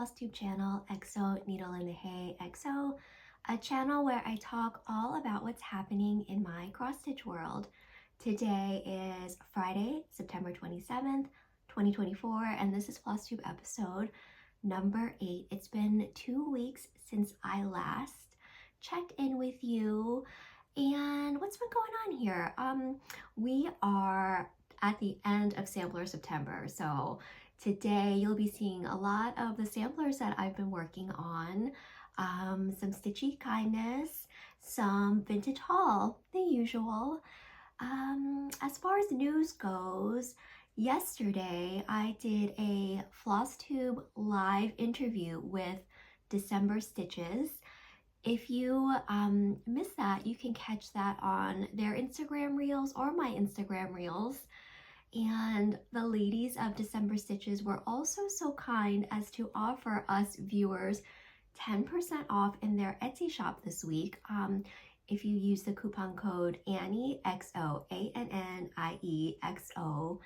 Flosstube channel, XO Needle in the Hay XO, a channel where I talk all about what's happening in my cross-stitch world. Today is Friday, September 27th, 2024, and this is Flosstube episode number 8. It's been 2 weeks since I last checked in with you, and what's been going on here? We are at the end of Sampler September, so today you'll be seeing a lot of the samplers that I've been working on, some Stitchy kindness, some vintage haul, the usual. As far as news goes, yesterday I did a Flosstube live interview with December Stitches. If you missed that, you can catch that on their Instagram reels or my Instagram reels. And the ladies of December Stitches were also so kind as to offer us viewers 10% off in their Etsy shop this week. If you use the coupon code Annie XO, ANNIE XO,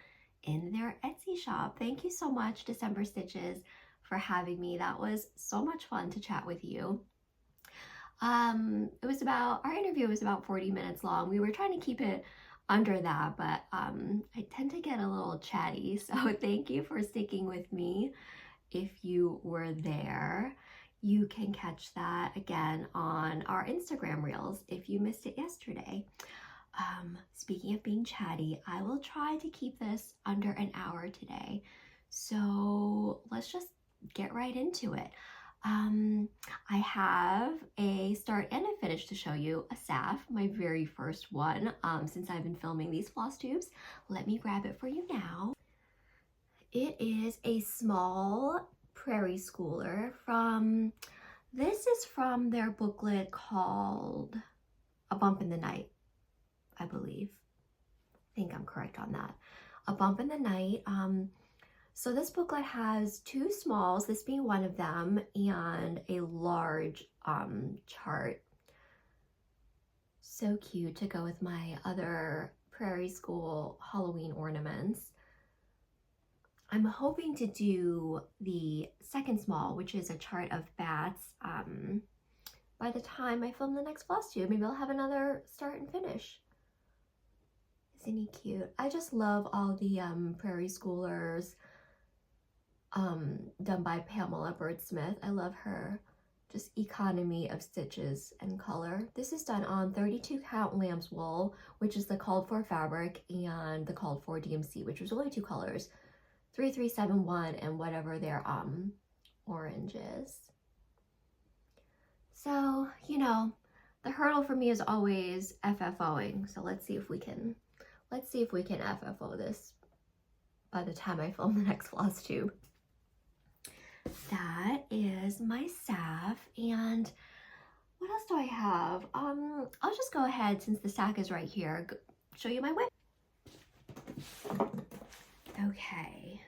in their Etsy shop. Thank you so much, December Stitches, for having me. That was so much fun to chat with you. Our interview was about 40 minutes long. We were trying to keep it under that, but I tend to get a little chatty, so thank you for sticking with me. If you were there, you can catch that again on our Instagram reels if you missed it yesterday. Speaking of being chatty, I will try to keep this under an hour today, so let's just get right into it. I have a start and a finish to show you, a SAF, my very first one, since I've been filming these floss tubes. Let me grab it for you now. It is a small prairie schooler this is from their booklet called A Bump in the Night, I believe. I think I'm correct on that. A Bump in the Night. So this booklet has 2 smalls, this being one of them, and a large chart. So cute to go with my other Prairie School Halloween ornaments. I'm hoping to do the second small, which is a chart of bats, by the time I film the next floss tube. Maybe I'll have another start and finish. Isn't he cute? I just love all the Prairie Schoolers done by Pamela Birdsmith. I love her just economy of stitches and color. This is done on 32 count lamb's wool, which is the called for fabric, and the called for DMC, which was only 2 colors, 3371 and whatever their orange is. So, you know, the hurdle for me is always FFOing. So let's see if we can FFO this by the time I film the next floss tube. That is my SAF, and what else do I have? I'll just go ahead, since the stack is right here, show you my whip. Okay,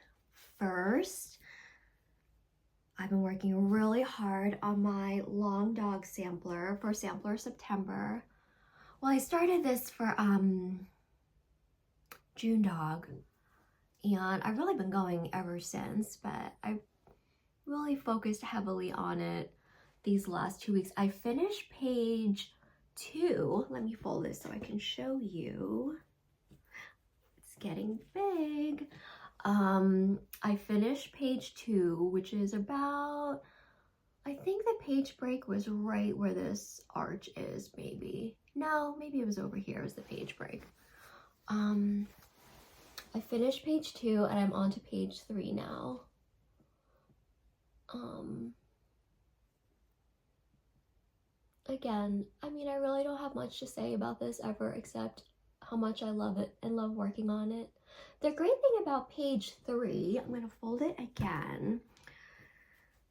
first, I've been working really hard on my long dog sampler for Sampler September. Well, I started this for June dog, and I've really been going ever since, but I really focused heavily on it these last 2 weeks. I finished page 2. Let me fold this so I can show you. It's getting big. I finished page 2, which is about, I think the page break was right where this arch is, maybe. No, maybe it was over here as the page break. I finished page 2 and I'm on to page 3 now. Again, I mean, I really don't have much to say about this ever except how much I love it and love working on it. The great thing about page 3, I'm gonna fold it again.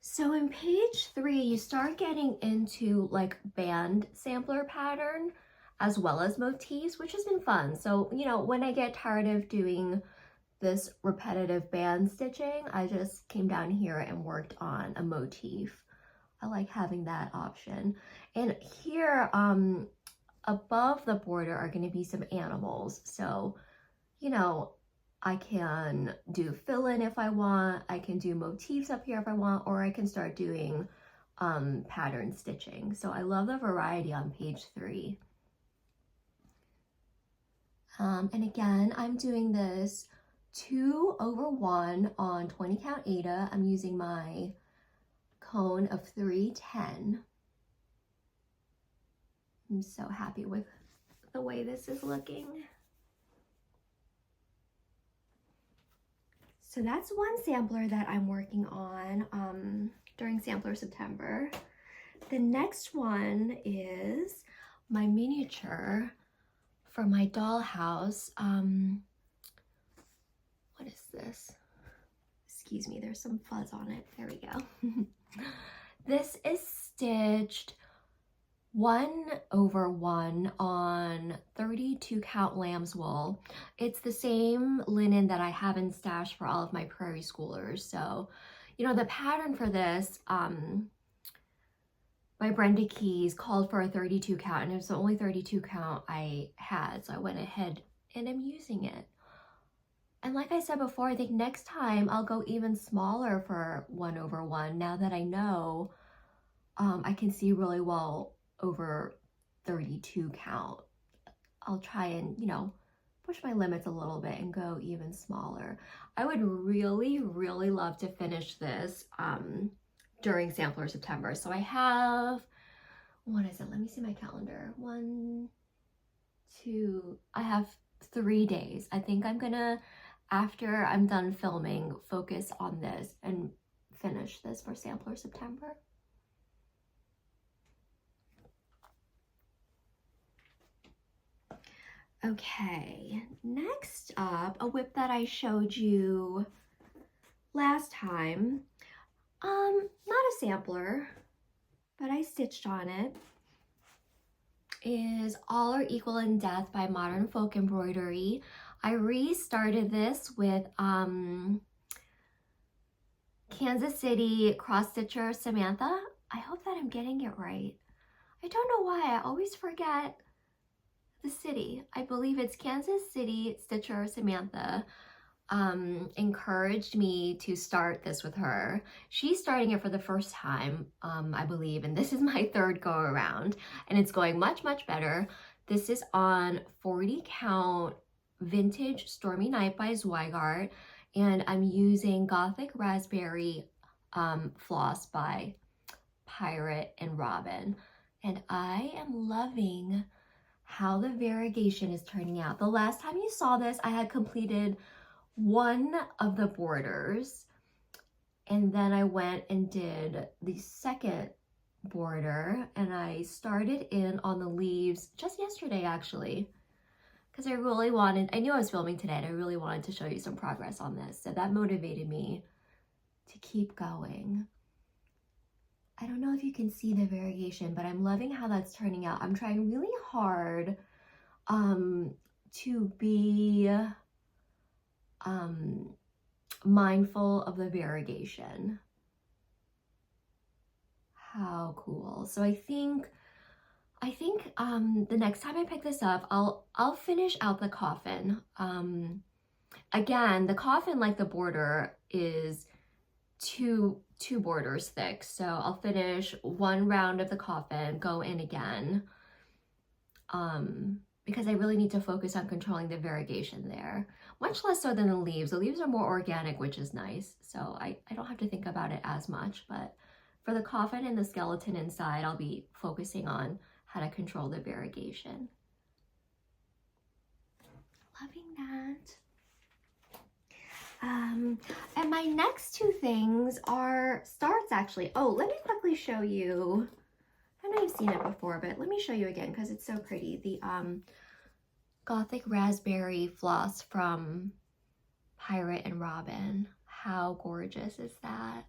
So in page 3, you start getting into like band sampler pattern as well as motifs, which has been fun. So, you know, when I get tired of doing this repetitive band stitching, I just came down here and worked on a motif. I like having that option. And here, above the border are going to be some animals. So, you know, I can do fill-in if I want, I can do motifs up here if I want, or I can start doing pattern stitching. So I love the variety on page 3. And again, I'm doing this 2/1 on 20 count Aida. I'm using my cone of 310. I'm so happy with the way this is looking. So that's one sampler that I'm working on during Sampler September. The next one is my miniature for my dollhouse. What is this? Excuse me, there's some fuzz on it. There we go. This is stitched 1/1 on 32 count lamb's wool. It's the same linen that I have in stash for all of my prairie schoolers. So, you know, the pattern for this, my Brenda Keys called for a 32 count, and it was the only 32 count I had. So I went ahead and I'm using it. And like I said before, I think next time I'll go even smaller for 1/1. Now that I know I can see really well over 32 count. I'll try and, you know, push my limits a little bit and go even smaller. I would really, really love to finish this during Sampler September. So I have, what is it? Let me see my calendar. 1, 2, I have 3 days. I think I'm gonna, after I'm done filming, focus on this and finish this for Sampler September. Okay, next up, a whip that I showed you last time. Not a sampler, but I stitched on it, is All Are Equal in Death by Modern Folk Embroidery. I restarted this with Kansas City cross stitcher Samantha. I hope that I'm getting it right. I don't know why, I always forget the city. I believe it's Kansas City stitcher Samantha encouraged me to start this with her. She's starting it for the first time, I believe, and this is my 3rd go around, and it's going much, much better. This is on 40 count Vintage Stormy Night by Zweigart, and I'm using Gothic Raspberry floss by Pirate and Robin, and I am loving how the variegation is turning out. The last time you saw this, I had completed one of the borders, and then I went and did the second border, and I started in on the leaves just yesterday actually, because I really wanted, I knew I was filming today and I really wanted to show you some progress on this, so that motivated me to keep going. I don't know if you can see the variegation, but I'm loving how that's turning out. I'm trying really hard to be mindful of the variegation. How cool. So I think the next time I pick this up, I'll finish out the coffin. Again, the coffin, like the border, is two borders thick, so I'll finish one round of the coffin, go in again, because I really need to focus on controlling the variegation there, much less so than the leaves. The leaves are more organic, which is nice, so I don't have to think about it as much, but for the coffin and the skeleton inside, I'll be focusing on how to control the variegation. Loving that. And my next 2 things are starts actually. Oh, let me quickly show you. I know you've seen it before, but let me show you again because it's so pretty. The Gothic Raspberry floss from Pirate and Robin. How gorgeous is that?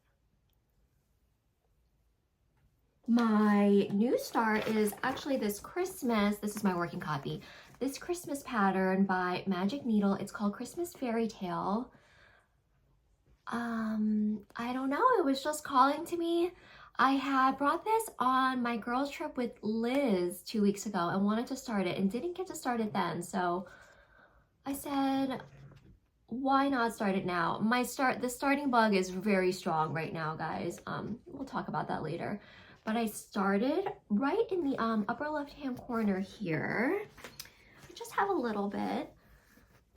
My new start is actually this Christmas. This is my working copy. This Christmas pattern by Magic Needle. It's called Christmas Fairy Tale. I don't know, it was just calling to me. I had brought this on my girls trip with Liz 2 weeks ago and wanted to start it and didn't get to start it then. So I said, why not start it now? The starting bug is very strong right now, guys. We'll talk about that later. But I started right in the upper left-hand corner here. I just have a little bit,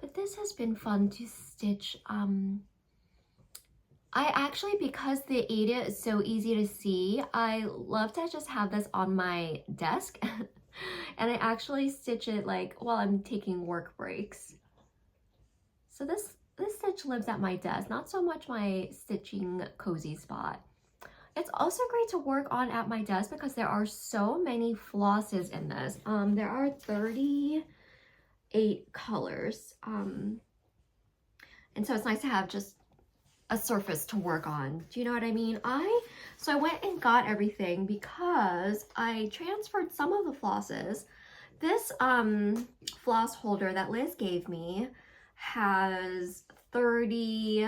but this has been fun to stitch. I actually, because the area is so easy to see, I love to just have this on my desk. And I actually stitch it like while I'm taking work breaks. So this stitch lives at my desk, not so much my stitching cozy spot. It's also great to work on at my desk because there are so many flosses in this. There are 38 colors. And so it's nice to have just a surface to work on. Do you know what I mean? So I went and got everything because I transferred some of the flosses. This floss holder that Liz gave me has 30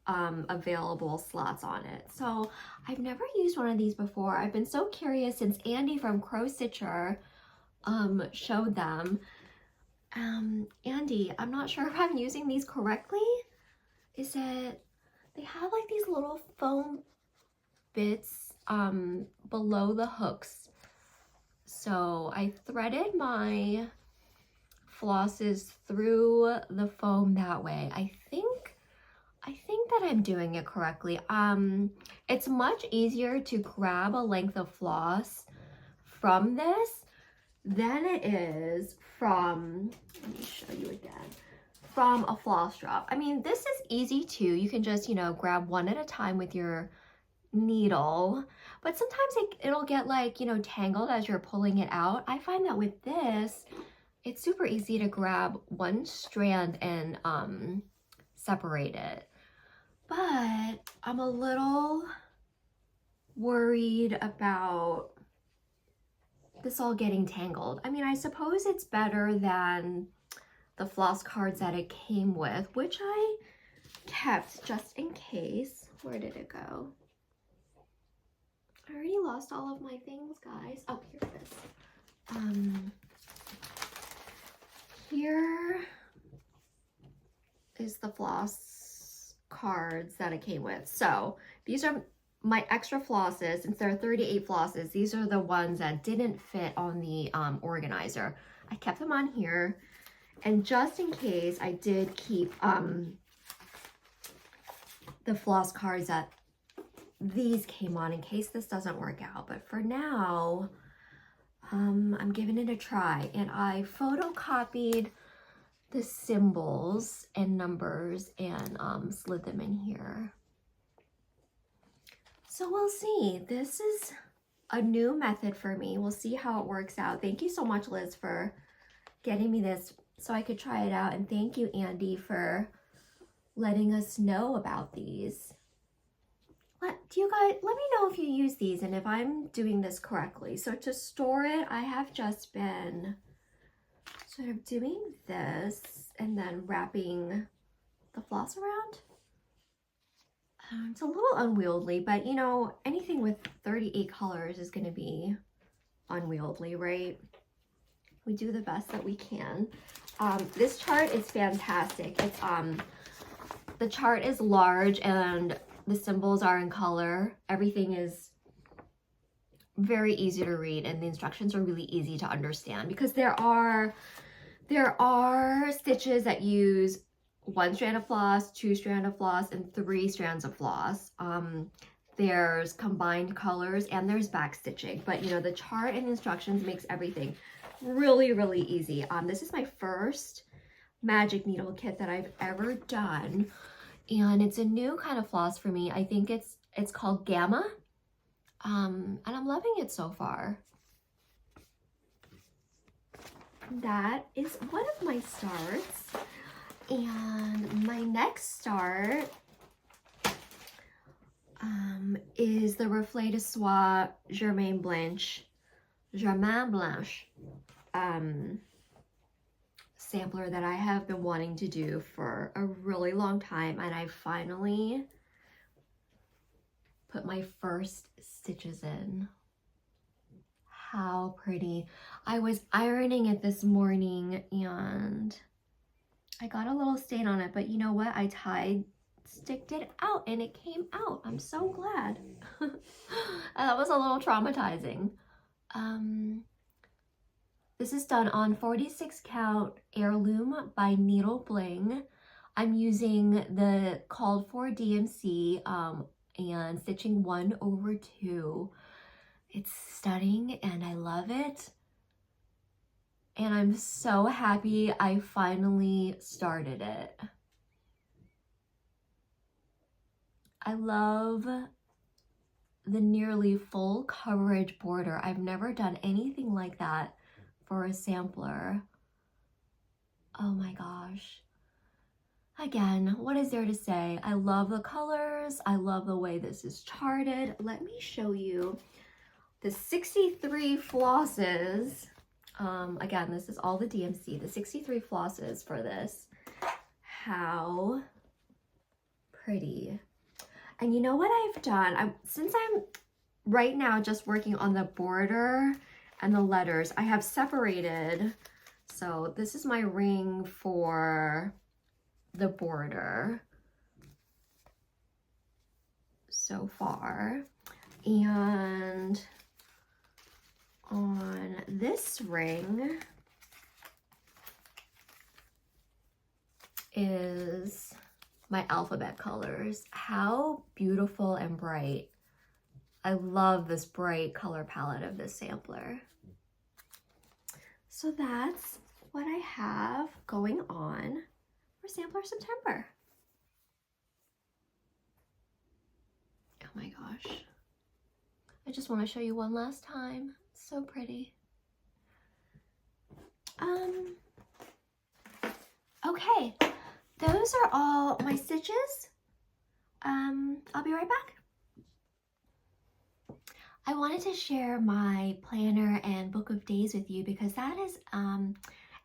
available slots on it. So I've never used one of these before. I've been so curious since Andy from Crow Stitcher showed them. Andy, I'm not sure if I'm using these correctly. They have like these little foam bits below the hooks. So I threaded my flosses through the foam that way. I think that I'm doing it correctly. It's much easier to grab a length of floss from this than it is from, let me show you again, from a floss drop. I mean, this is easy too. You can just, grab one at a time with your needle, but sometimes it'll get like, tangled as you're pulling it out. I find that with this, it's super easy to grab one strand and separate it. But I'm a little worried about this all getting tangled. I mean, I suppose it's better than the floss cards that it came with, which I kept just in case. Where did it go? I already lost all of my things, guys. Oh, here it is. Here is the floss cards that it came with. So these are my extra flosses. Since there are 38 flosses, these are the ones that didn't fit on the organizer. I kept them on here, and just in case, I did keep the floss cards that these came on in case this doesn't work out. But for now, I'm giving it a try, and I photocopied the symbols and numbers and slid them in here. So we'll see. This is a new method for me. We'll see how it works out. Thank you so much, Liz, for getting me this so I could try it out. And thank you, Andy, for letting us know about these. Let me know if you use these and if I'm doing this correctly. So to store it, I have just been sort of doing this and then wrapping the floss around. It's a little unwieldy, but anything with 38 colors is going to be unwieldy, right? We do the best that we can. This chart is fantastic. It's the chart is large and the symbols are in color. Everything is very easy to read, and the instructions are really easy to understand because there are stitches that use 1 strand of floss, 2 strand of floss, and 3 strands of floss. There's combined colors and there's back stitching, but the chart and instructions makes everything really, really easy. This is my first magic needle kit that I've ever done, and it's a new kind of floss for me. I think it's called Gamma, and I'm loving it so far. That is one of my starts, and my next start is the Reflet de Soie Germain Blanche sampler that I have been wanting to do for a really long time, and I finally put my first stitches in. How pretty. I was ironing it this morning and I got a little stain on it, but you know what? I sticked it out and it came out. I'm so glad. That was a little traumatizing. This is done on 46 count heirloom by Needle Bling. I'm using the called for DMC and stitching 1/2. It's stunning and I love it. And I'm so happy I finally started it. I love the nearly full coverage border. I've never done anything like that for a sampler. Oh my gosh. Again, what is there to say? I love the colors. I love the way this is charted. Let me show you the 63 flosses. Again, this is all the DMC, the 63 flosses for this. How pretty. And you know what I've done? Since I'm right now just working on the border and the letters, I have separated. So this is my ring for the border so far. And on this ring is my alphabet colors. How beautiful and bright. I love this bright color palette of this sampler. So that's what I have going on for Sampler September. Oh my gosh. I just want to show you one last time. It's so pretty. Okay, those are all my stitches. I'll be right back. I wanted to share my planner and book of days with you because that is an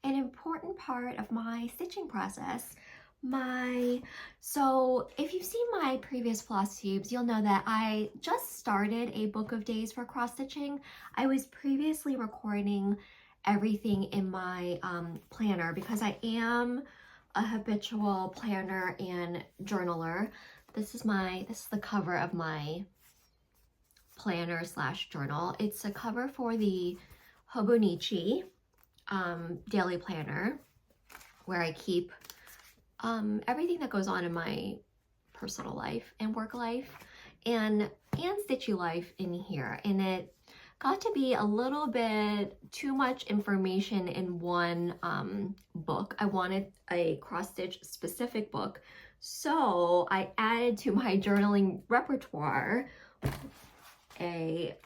important part of my stitching process. So if you've seen my previous Flosstubes, you'll know that I just started a book of days for cross stitching. I was previously recording everything in my planner because I am a habitual planner and journaler. This is the cover of my planner / journal. It's a cover for the Hobonichi daily planner where I keep everything that goes on in my personal life and work life and stitchy life in here. And it got to be a little bit too much information in one book. I wanted a cross stitch specific book, so I added to my journaling repertoire a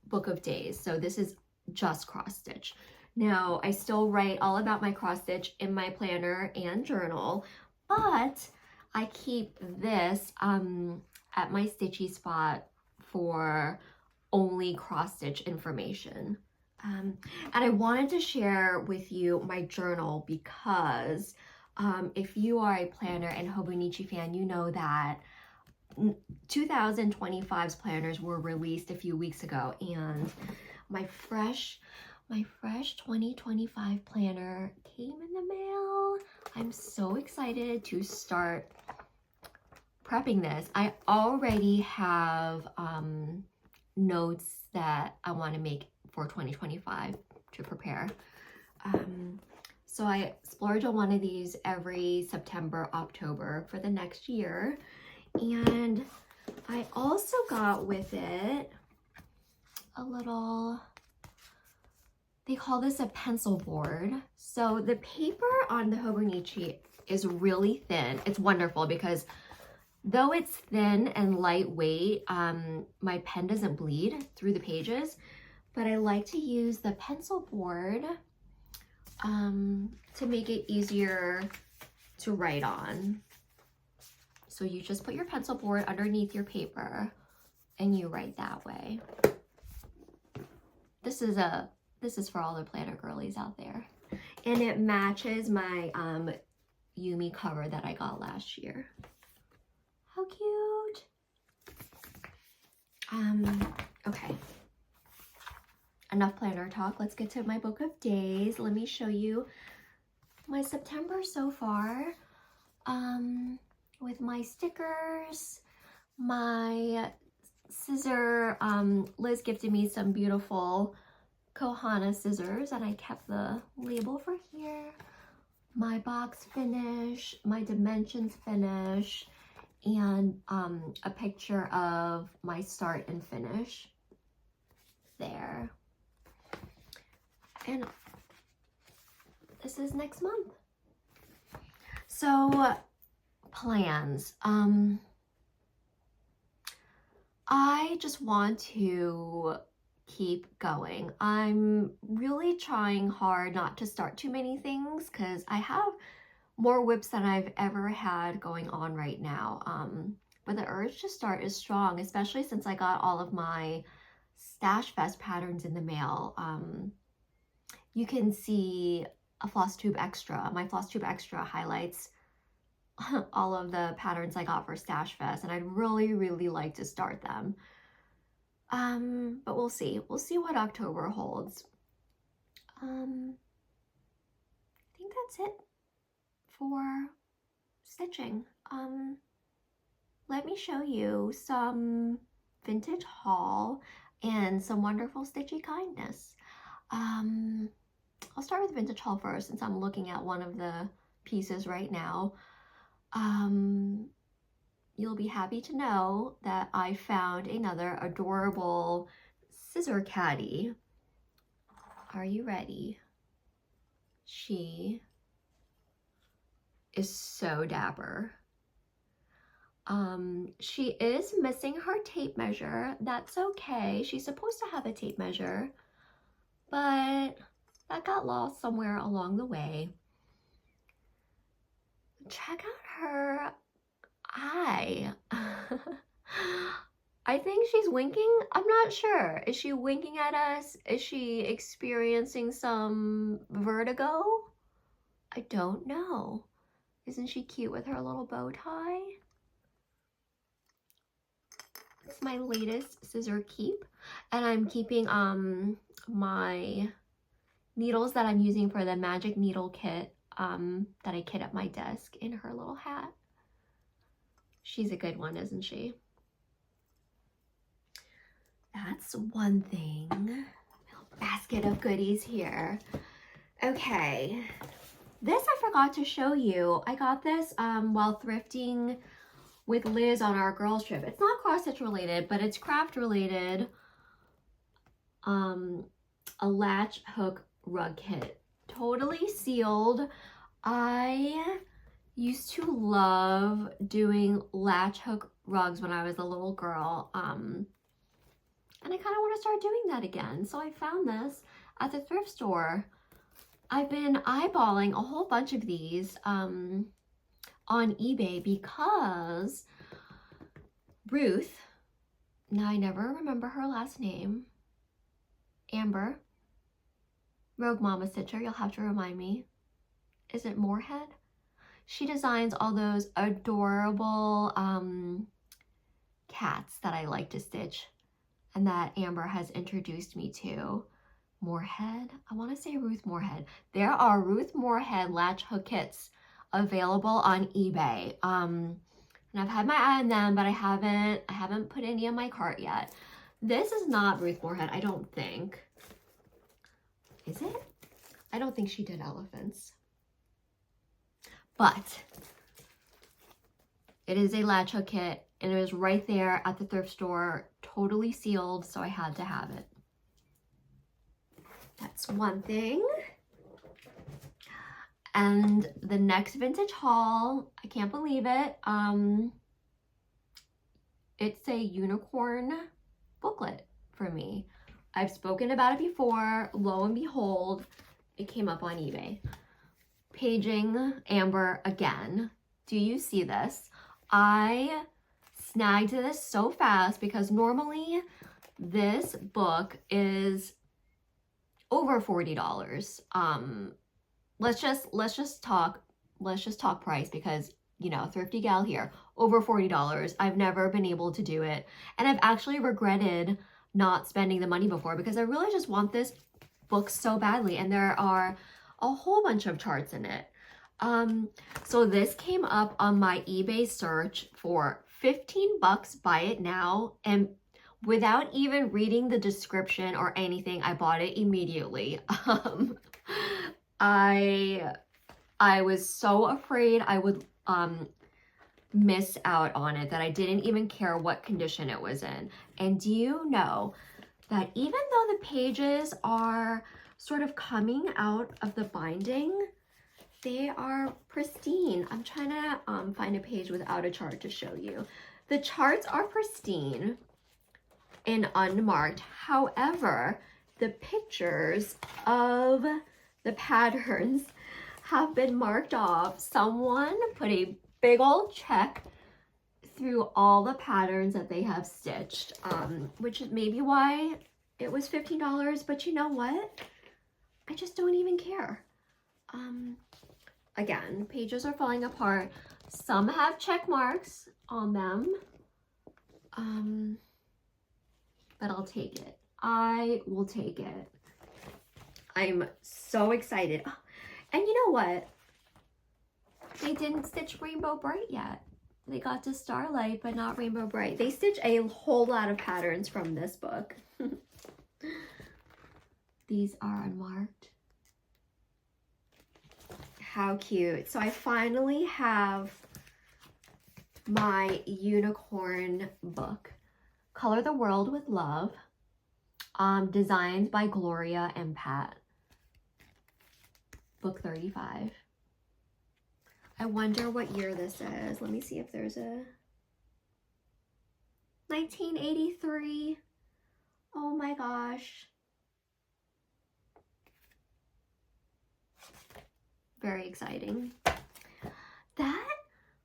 book of days. So this is just cross stitch. Now I still write all about my cross stitch in my planner and journal, but I keep this at my stitchy spot for only cross stitch information. And I wanted to share with you my journal because if you are a planner and Hobonichi fan, you know that 2025's planners were released a few weeks ago, and my fresh 2025 planner came in the mail. I'm so excited to start prepping this. I already have notes that I want to make for 2025 to prepare. So I splurge on one of these every September, October for the next year. And I also got with it a little, they call this a pencil board. So the paper on the Hobonichi is really thin. It's wonderful because though it's thin and lightweight, my pen doesn't bleed through the pages, but I like to use the pencil board to make it easier to write on. So you just put your pencil board underneath your paper and you write that way. This is for all the planner girlies out there. And it matches my Yumi cover that I got last year. How cute. Okay. Enough planner talk. Let's get to my book of days. Let me show you my September so far, with my stickers, my scissor, Liz gifted me some beautiful Kohana scissors and I kept the label for here, my box finish, my dimensions finish, and a picture of my start and finish there. And this is next month. So plans. I just want to keep going. I'm really trying hard not to start too many things because I have more whips than I've ever had going on right now. But the urge to start is strong, especially since I got all of my Stash Fest patterns in the mail. You can see a Flosstube Extra. My Flosstube Extra highlights all of the patterns I got for Stash Fest, and I'd really, really like to start them. But we'll see. We'll see what October holds. I think that's it for stitching. Let me show you some vintage haul and some wonderful stitchy kindness. I'll start with vintage haul first since I'm looking at one of the pieces right now. You'll be happy to know that I found another adorable scissor caddy. Are you ready? She is so dapper. She is missing her tape measure. That's okay. She's supposed to have a tape measure, but that got lost somewhere along the way. Check out her eye. I think she's winking. I'm not sure. Is she winking at us? Is she experiencing some vertigo? I don't know. Isn't she cute with her little bow tie? It's my latest scissor keep, and I'm keeping my needles that I'm using for the magic needle kit that I kit at my desk in her little hat. She's a good one, isn't she? That's one thing. Little basket of goodies here. Okay, this I forgot to show you. I got this while thrifting with Liz on our girls trip. It's not cross stitch related, but it's craft related. A latch hook rug kit, totally sealed. I used to love doing latch hook rugs when I was a little girl, and I kind of want to start doing that again. So I found this at the thrift store. I've been eyeballing a whole bunch of these on eBay because Ruth, now I never remember her last name, Amber, Rogue Mama Stitcher, you'll have to remind me. Is it Moorhead? She designs all those adorable cats that I like to stitch and that Amber has introduced me to. Moorhead? I want to say Ruth Moorhead. There are Ruth Moorhead latch hook kits available on eBay. And I've had my eye on them, but I haven't put any in my cart yet. This is not Ruth Moorhead, I don't think. Is it? I don't think she did elephants. But it is a latch hook kit, and it was right there at the thrift store, totally sealed, so I had to have it. That's one thing. And the next vintage haul, I can't believe it. It's a unicorn booklet for me. I've spoken about it before. Lo and behold, it came up on eBay. Paging Amber again. Do you see this? I snagged this so fast because normally this book is over $40. Let's just talk price because, you know, thrifty gal here, over $40. I've never been able to do it, and I've actually regretted not spending the money before because I really just want this book so badly, and there are a whole bunch of charts in it. So this came up on my eBay search for 15 bucks, buy it now, and without even reading the description or anything, I bought it immediately. I was so afraid I would miss out on it that I didn't even care what condition it was in. And do you know that even though the pages are sort of coming out of the binding, they are pristine. I'm trying to find a page without a chart to show you. The charts are pristine and unmarked. However, the pictures of the patterns have been marked off. Someone put a big old check through all the patterns that they have stitched, which is maybe why it was $15, but you know what? I just don't even care. Again, pages are falling apart. Some have check marks on them, but I'll take it. I will take it. I'm so excited. And you know what? They didn't stitch Rainbow Bright yet. They got to Starlight, but not Rainbow Bright. They stitch a whole lot of patterns from this book. These are unmarked. How cute. So I finally have my unicorn book, Color the World with Love, designed by Gloria and Pat. Book 35. I wonder what year this is. Let me see if there's a 1983. Oh my gosh. Very exciting. That,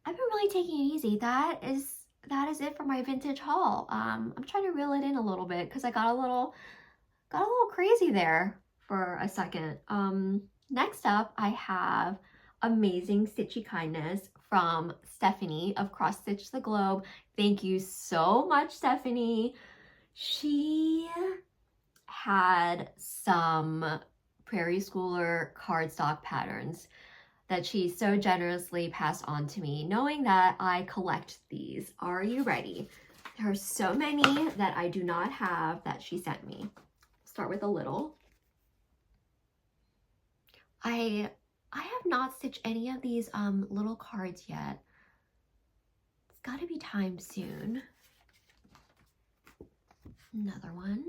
I've been really taking it easy. That is it for my vintage haul. I'm trying to reel it in a little bit because I got a little crazy there for a second. Next up, I have Amazing Stitchy Kindness from Stephanie of Cross Stitch the Globe. Thank you so much, Stephanie. She had some Prairie Schooler cardstock patterns that she so generously passed on to me, knowing that I collect these. Are you ready? There are so many that I do not have that she sent me. Start with a little. I have not stitched any of these little cards yet. It's got to be time soon. Another one.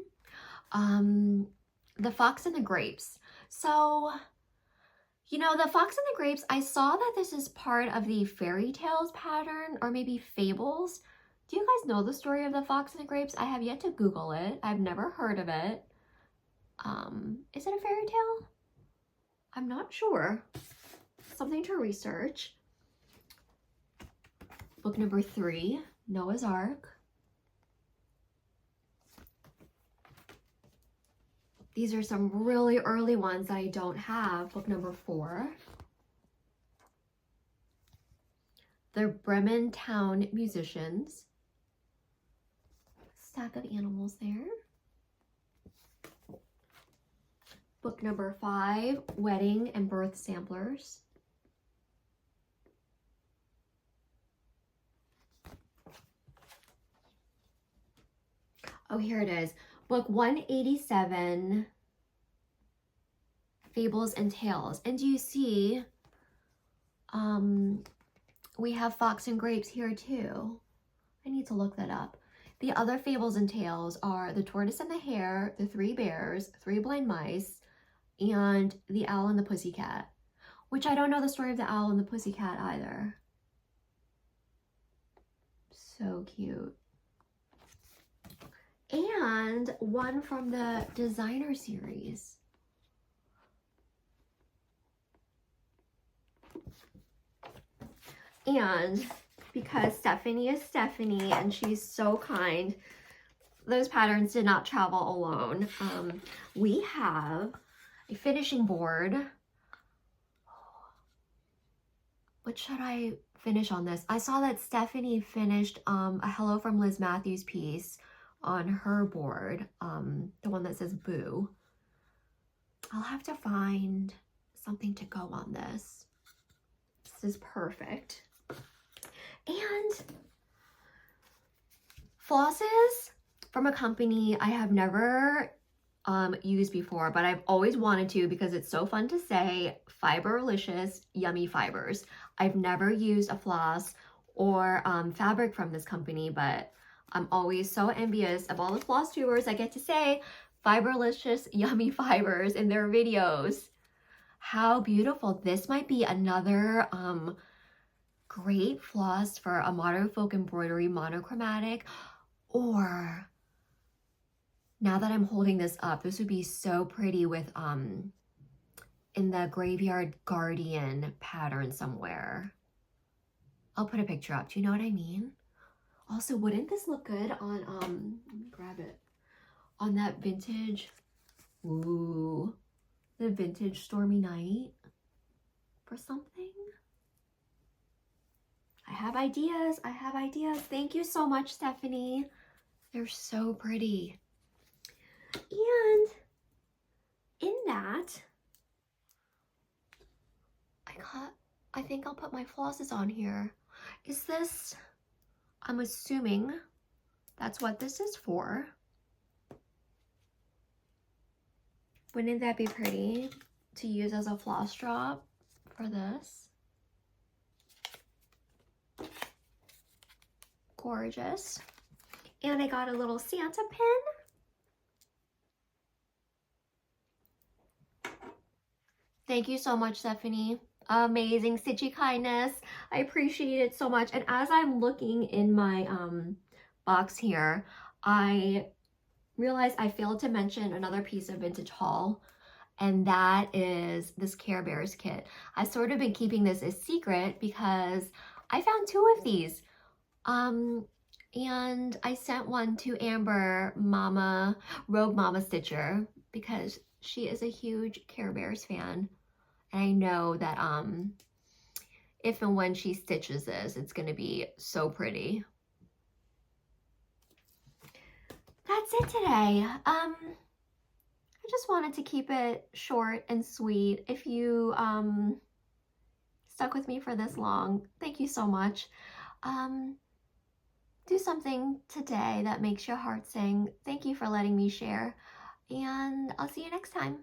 The Fox and the Grapes. So, you know, the Fox and the Grapes, I saw that this is part of the fairy tales pattern, or maybe fables. Do you guys know the story of the Fox and the Grapes? I have yet to Google it. I've never heard of it. Is it a fairy tale? I'm not sure. Something to research. Book number 3, Noah's Ark. These are some really early ones that I don't have. Book number 4. The Bremen Town Musicians. Stack of animals there. Book number 5, Wedding and Birth Samplers. Oh, here it is. Book 187, Fables and Tales. And do you see, we have Fox and Grapes here too. I need to look that up. The other Fables and Tales are The Tortoise and the Hare, The 3 Bears, 3 Blind Mice, and The Owl and the Pussycat, which I don't know the story of The Owl and the Pussycat either. So cute. And one from the designer series. And because Stephanie is Stephanie and she's so kind, those patterns did not travel alone. We have a finishing board. What should I finish on this? I saw that Stephanie finished a Hello from Liz Matthews piece on her board, the one that says Boo. I'll have to find something to go on this. This is perfect. And flosses from a company I have never used before, but I've always wanted to because it's so fun to say, Fiberlicious Yummy Fibers. I've never used a floss or fabric from this company, but I'm always so envious of all the floss tubers that get to say Fiberlicious Yummy Fibers in their videos. How beautiful. This might be another great floss for a modern folk embroidery monochromatic, or now that I'm holding this up, this would be so pretty with in the Graveyard Guardian pattern somewhere. I'll put a picture up. Do you know what I mean? Also, wouldn't this look good on let me grab it, on that vintage, ooh, the vintage Stormy Night for something? I have ideas. I have ideas. Thank you so much, Stephanie. They're so pretty. And in that, I think I'll put my flosses on here. Is this, I'm assuming that's what this is for. Wouldn't that be pretty to use as a floss drop for this? Gorgeous. And I got a little Santa pin. Thank you so much, Stephanie. Amazing stitchy kindness. I appreciate it so much. And as I'm looking in my box here, I realized I failed to mention another piece of vintage haul, and that is this Care Bears kit. I've sort of been keeping this a secret because I found 2 of these. And I sent one to Amber Mama, Rogue Mama Stitcher, because she is a huge Care Bears fan. And I know that if and when she stitches this, it's going to be so pretty. That's it today. I just wanted to keep it short and sweet. If you stuck with me for this long, thank you so much. Do something today that makes your heart sing. Thank you for letting me share, and I'll see you next time.